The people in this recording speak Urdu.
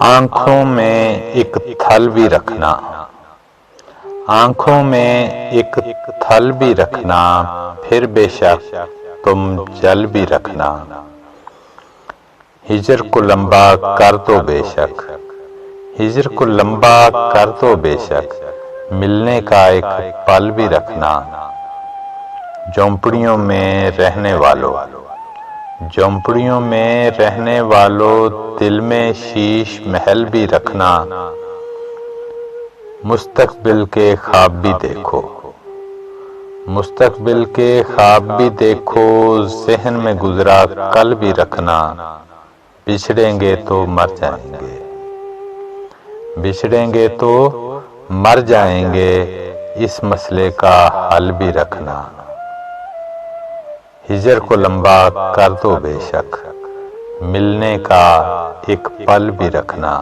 آنکھوں میں ایک تھل بھی رکھنا، آنکھوں میں ایک تھل بھی رکھنا، پھر بے شک تم جل بھی رکھنا۔ ہجر کو لمبا کر دو بے شک، ہجر کو لمبا کر دو بے شک، ملنے کا ایک پل بھی رکھنا۔ جھونپڑیوں میں رہنے والوں، جھونپڑیوں میں رہنے والوں، دل میں شیش محل بھی رکھنا۔ مستقبل کے خواب بھی دیکھو، مستقبل کے خواب بھی دیکھو، ذہن میں گزرا کل بھی رکھنا۔ بچھڑیں گے تو مر جائیں گے، بچھڑیں گے تو مر جائیں گے، اس مسئلے کا حل بھی رکھنا۔ ہجر کو لمبا کر دو بے شک، ملنے کا ایک پل بھی رکھنا۔